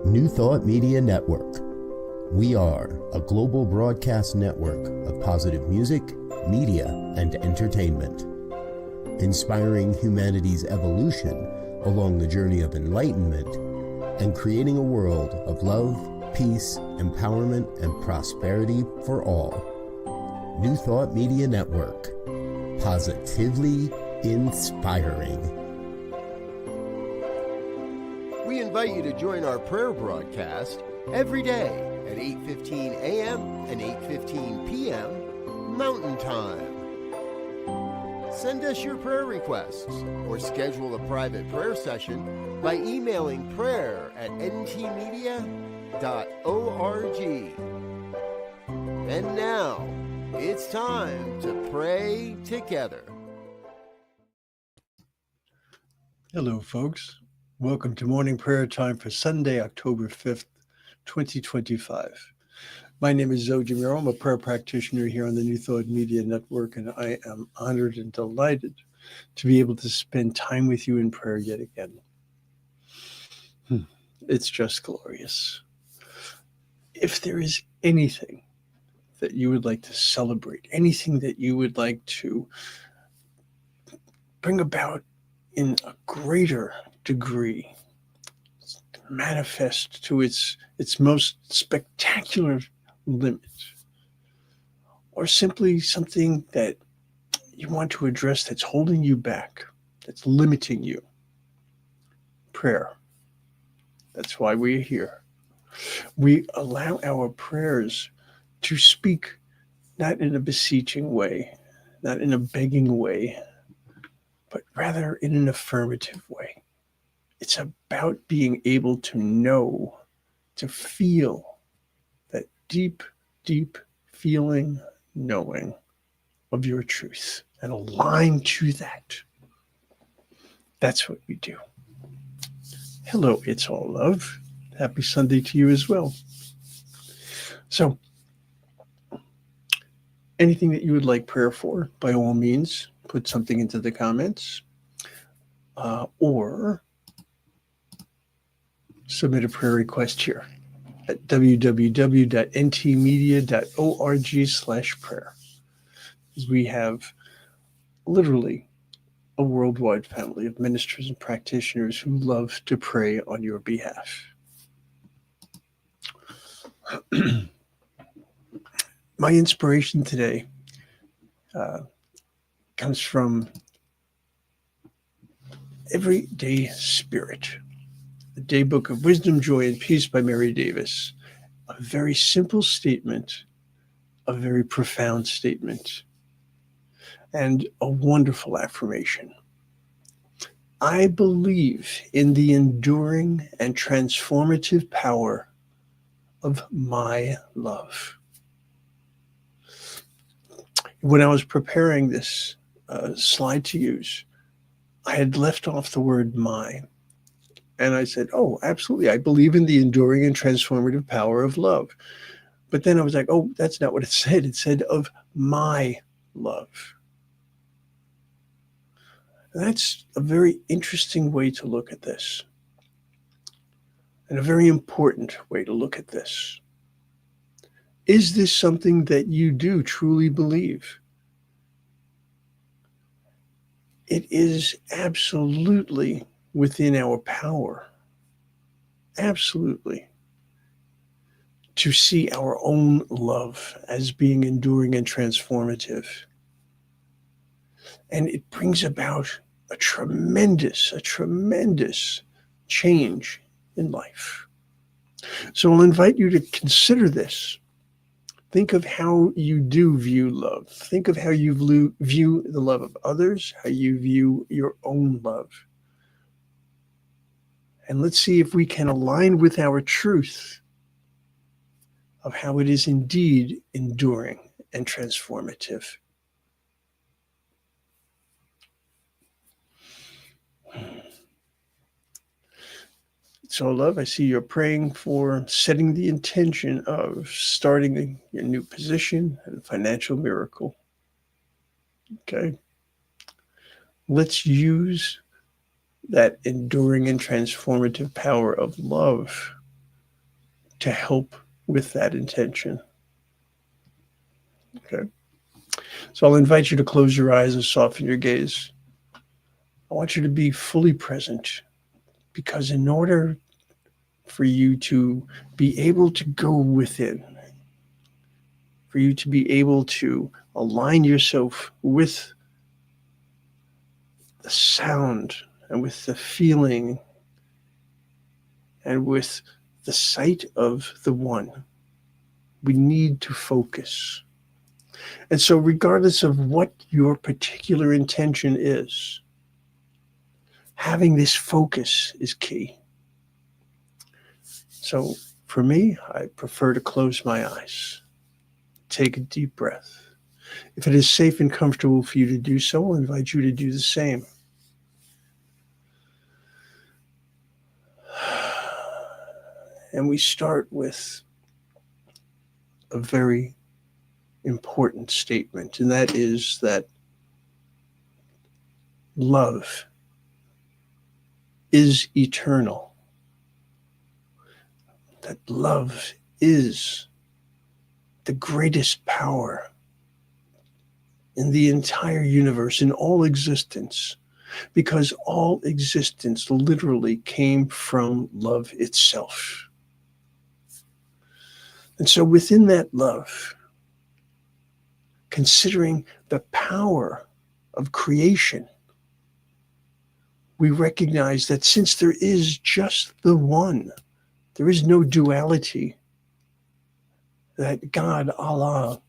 New Thought Media Network. We are a global broadcast network of positive music, media, and entertainment, inspiring humanity's evolution along the journey of enlightenment and creating a world of love, peace, empowerment, and prosperity for all. New Thought Media Network. Positively inspiring. We invite you to join our prayer broadcast every day at 8:15 a.m. and 8:15 p.m. Mountain Time. Send us your prayer requests or schedule a private prayer session by emailing prayer@ntmedia.org. And now, it's time to pray together. Hello, folks. Welcome to morning prayer time for Sunday, October 5th, 2025. My name is Muro. I'm a prayer practitioner here on the New Thought Media Network, and I am honored and delighted to be able to spend time with you in prayer yet again. It's just glorious. If there is anything that you would like to celebrate, anything that you would like to bring about in a greater degree, manifest to its most spectacular limit, or simply something that you want to address that's holding you back, that's limiting you, prayer. That's why we're here. We allow our prayers to speak not in a beseeching way, not in a begging way, but rather in an affirmative way. It's about being able to know, to feel that deep, deep feeling, knowing of your truth and align to that. That's what we do. Hello, it's all love. Happy Sunday to you as well. So, anything that you would like prayer for, by all means, put something into the comments or submit a prayer request here at www.ntmedia.org/prayer. We have literally a worldwide family of ministers and practitioners who love to pray on your behalf. My inspiration today comes from Everyday Spirit, the Daybook of Wisdom, Joy, and Peace by Mary Davis. A very simple statement, a very profound statement, and a wonderful affirmation. I believe in the enduring and transformative power of my love. When I was preparing this slide to use, I had left off the word my. And I said, oh, absolutely. I believe in the enduring and transformative power of love. But then I was like, oh, that's not what it said. It said of my love. And that's a very interesting way to look at this. And a very important way to look at this. Is this something that you do truly believe? It is absolutely within our power, absolutely, to see our own love as being enduring and transformative. And it brings about a tremendous change in life. So I'll invite you to consider this. Think of how you do view love. Think of how you view the love of others, how you view your own love. And let's see if we can align with our truth of how it is indeed enduring and transformative. So, love, I see you're praying for setting the intention of starting your new position and a financial miracle. Okay. Let's use that enduring and transformative power of love to help with that intention. Okay. So I'll invite you to close your eyes and soften your gaze. I want you to be fully present, because in order for you to be able to go within, for you to be able to align yourself with the sound and with the feeling and with the sight of the one, we need to focus. And so, regardless of what your particular intention is, having this focus is key. So, for me, I prefer to close my eyes, take a deep breath. If it is safe and comfortable for you to do so, I'll invite you to do the same. And we start with a very important statement, and that is that love is eternal. That love is the greatest power in the entire universe, in all existence, because all existence literally came from love itself. And so within that love, considering the power of creation, we recognize that since there is just the one, there is no duality, that God, Allah,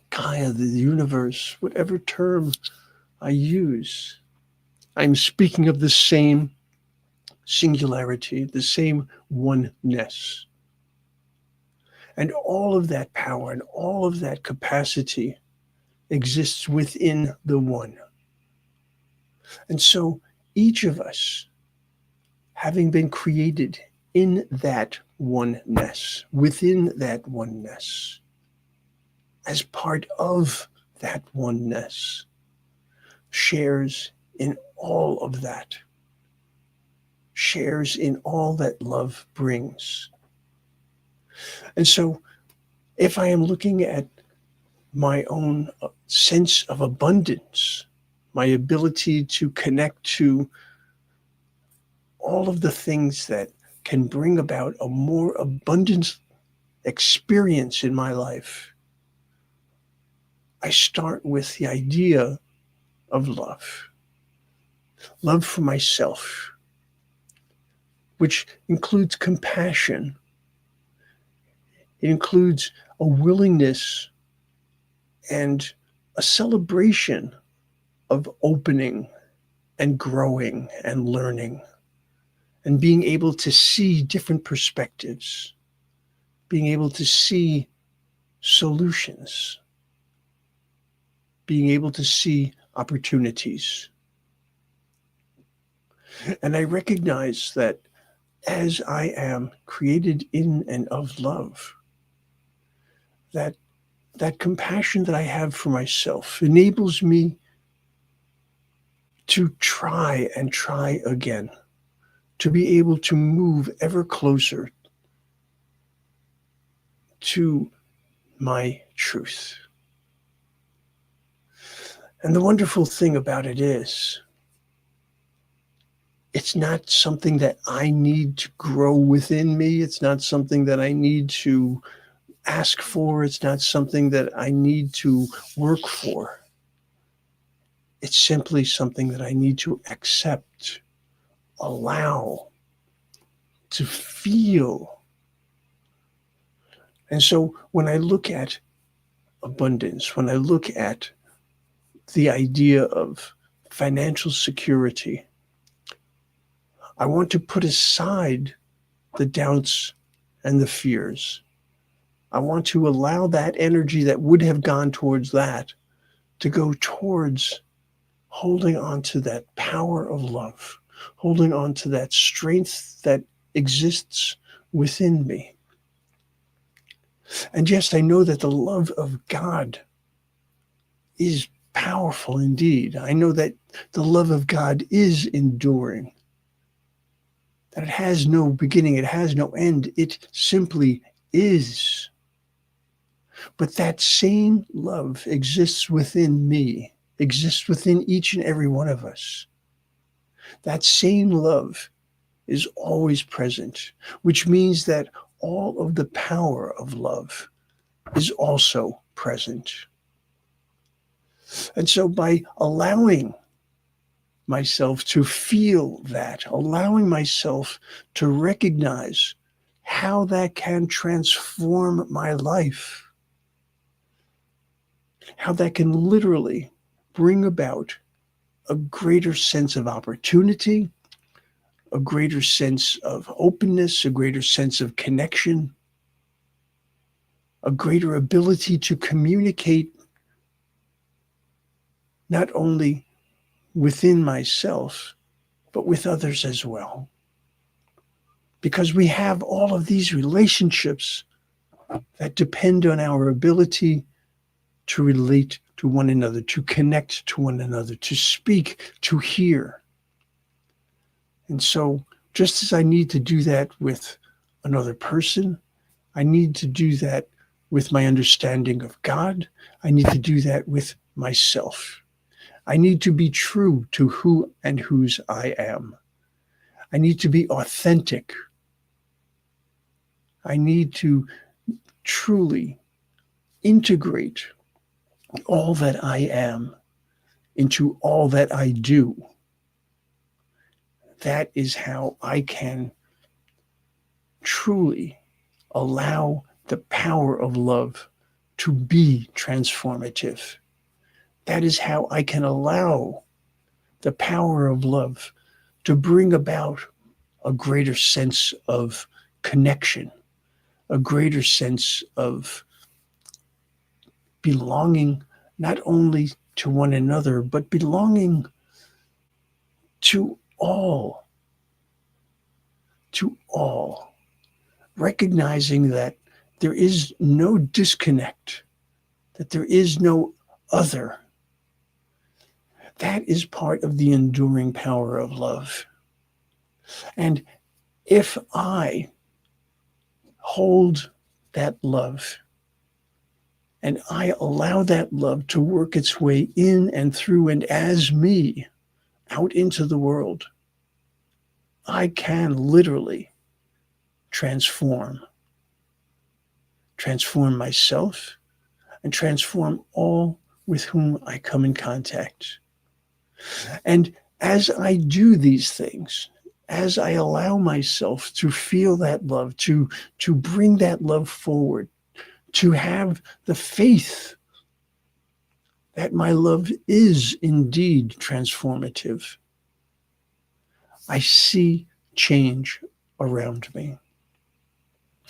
Gaia, the universe, whatever term I use, I'm speaking of the same singularity, the same oneness. And all of that power and all of that capacity exists within the one. And so each of us, having been created in that oneness, within that oneness, as part of that oneness, shares in all of that, shares in all that love brings. And so if I am looking at my own sense of abundance, my ability to connect to all of the things that can bring about a more abundant experience in my life, I start with the idea of love. Love for myself, which includes compassion. It includes a willingness and a celebration of opening and growing and learning and being able to see different perspectives, being able to see solutions, being able to see opportunities. And I recognize that as I am created in and of love, that compassion that I have for myself enables me to try and try again, to be able to move ever closer to my truth. And the wonderful thing about it is, it's not something that I need to grow within me. It's not something that I need to ask for. It's not something that I need to work for. It's simply something that I need to accept, allow, to feel. And so when I look at abundance, when I look at the idea of financial security, I want to put aside the doubts and the fears. I want to allow that energy that would have gone towards that to go towards holding on to that power of love, holding on to that strength that exists within me. And yes, I know that the love of God is powerful indeed. I know that the love of God is enduring. that it has no beginning, it has no end, it simply is. But that same love exists within me, exists within each and every one of us. That same love is always present, which means that all of the power of love is also present. And so by allowing myself to feel that, allowing myself to recognize how that can transform my life, how that can literally bring about a greater sense of opportunity, a greater sense of openness, a greater sense of connection, a greater ability to communicate not only within myself, but with others as well. Because we have all of these relationships that depend on our ability to relate to one another, to connect to one another, to speak, to hear. And so, just as I need to do that with another person, I need to do that with my understanding of God. I need to do that with myself. I need to be true to who and whose I am. I need to be authentic. I need to truly integrate all that I am into all that I do. That is how I can truly allow the power of love to be transformative. That is how I can allow the power of love to bring about a greater sense of connection, a greater sense of belonging not only to one another, but belonging to all, recognizing that there is no disconnect, that there is no other. That is part of the enduring power of love. And if I hold that love and I allow that love to work its way in and through and as me out into the world, I can literally transform myself and transform all with whom I come in contact. And as I do these things, as I allow myself to feel that love, to bring that love forward, to have the faith that my love is indeed transformative, I see change around me.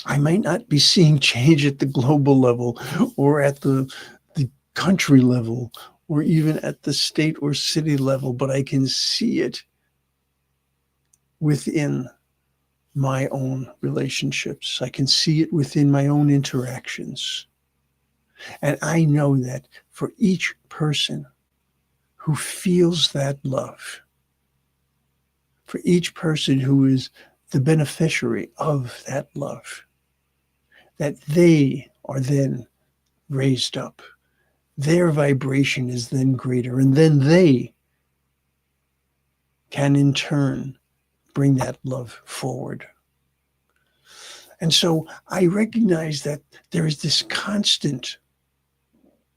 I might not be seeing change at the global level or at the country level or even at the state or city level, but I can see it within my own relationships. I can see it within my own interactions. And I know that for each person who feels that love, for each person who is the beneficiary of that love, that they are then raised up. Their vibration is then greater, and then they can in turn bring that love forward. And so I recognize that there is this constant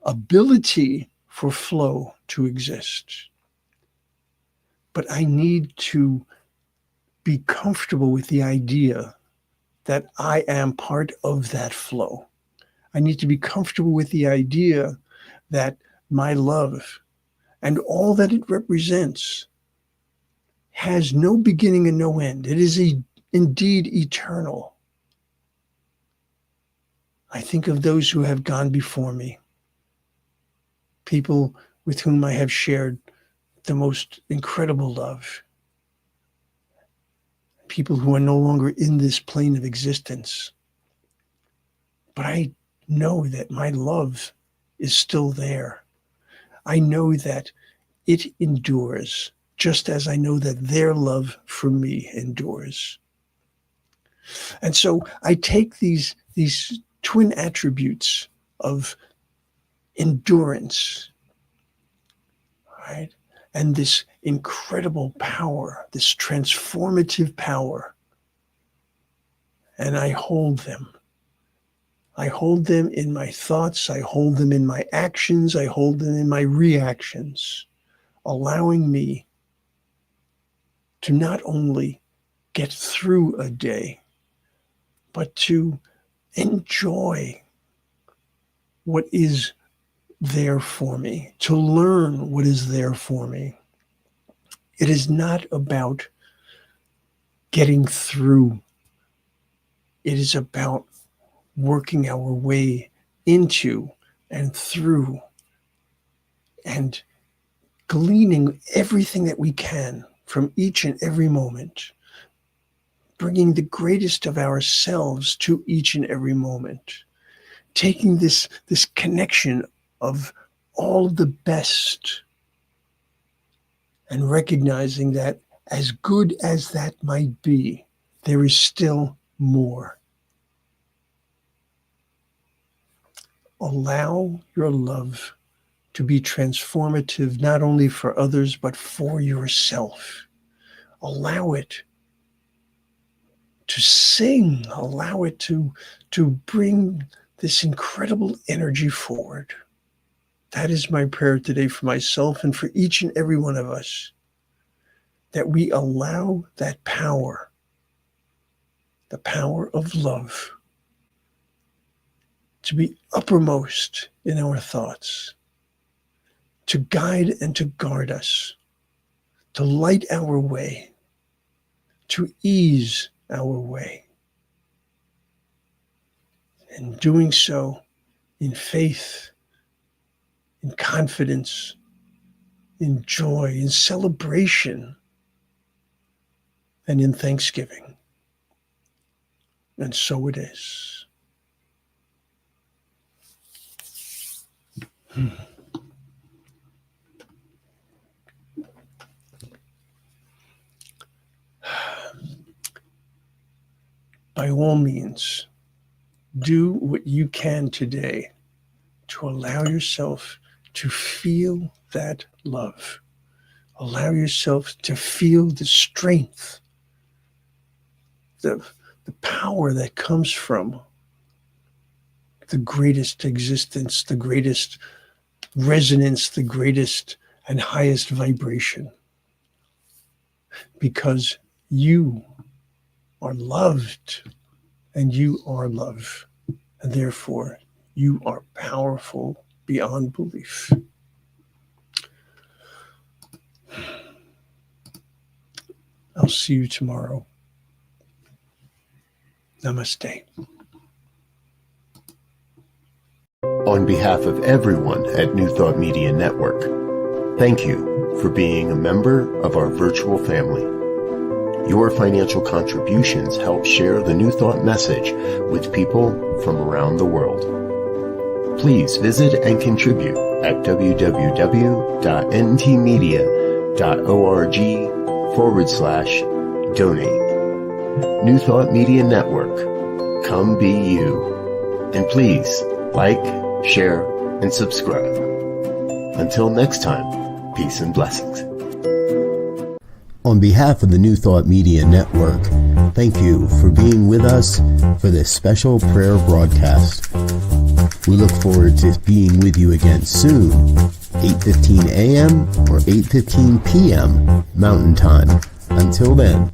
ability for flow to exist. But I need to be comfortable with the idea that I am part of that flow. I need to be comfortable with the idea that my love and all that it represents has no beginning and no end. It is indeed eternal. I think of those who have gone before me, people with whom I have shared the most incredible love, people who are no longer in this plane of existence. But I know that my love is still there. I know that it endures just as I know that their love for me endures. And so I take these twin attributes of endurance, right, and this incredible power, this transformative power, and I hold them. I hold them in my thoughts, I hold them in my actions, I hold them in my reactions, allowing me to not only get through a day, but to enjoy what is there for me, to learn what is there for me. It is not about getting through. It is about working our way into and through and gleaning everything that we can from each and every moment, bringing the greatest of ourselves to each and every moment, taking this connection of all of the best and recognizing that as good as that might be, there is still more. Allow your love to be transformative, not only for others, but for yourself. Allow it to sing, allow it to bring this incredible energy forward. That is my prayer today for myself and for each and every one of us, that we allow that power, the power of love, to be uppermost in our thoughts, to guide and to guard us, to light our way, to ease our way. And doing so in faith, in confidence, in joy, in celebration, and in thanksgiving. And so it is. By all means, do what you can today to allow yourself to feel that love. Allow yourself to feel the strength, the power that comes from the greatest existence, the greatest resonance, the greatest and highest vibration. Because you are loved and you are love. And therefore, you are powerful beyond belief. I'll see you tomorrow. Namaste. On behalf of everyone at New Thought Media Network, thank you for being a member of our virtual family. Your financial contributions help share the New Thought message with people from around the world. Please visit and contribute at www.ntmedia.org/donate. New Thought Media Network, come be you. And please like, share, and subscribe. Until next time, peace and blessings. On behalf of the New Thought Media Network, thank you for being with us for this special prayer broadcast. We look forward to being with you again soon, 8:15 a.m. or 8:15 p.m. Mountain Time. Until then.